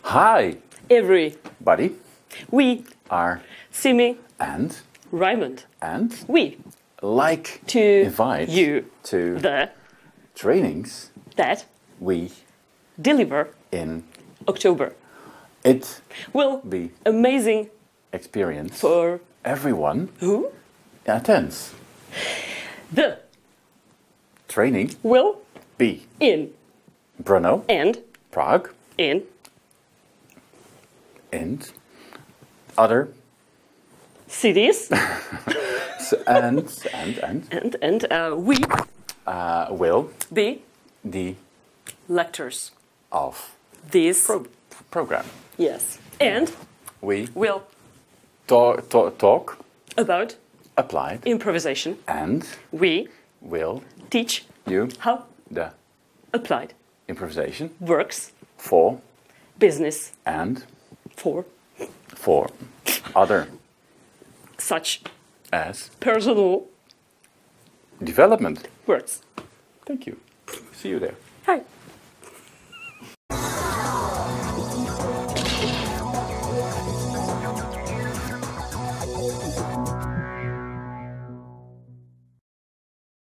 Hi, everybody. We are Simi and Raymond. and We like to invite you to the trainings that we deliver in October it will be amazing experience for everyone who attends. the Training will be in Brno, and Prague, in and other cities and we will be the lectures of this program. yes and We will talk about applied improvisation. and We will teach you how the applied improvisation works for business and for for other such as personal development. works. Thank you. See you there. Hi.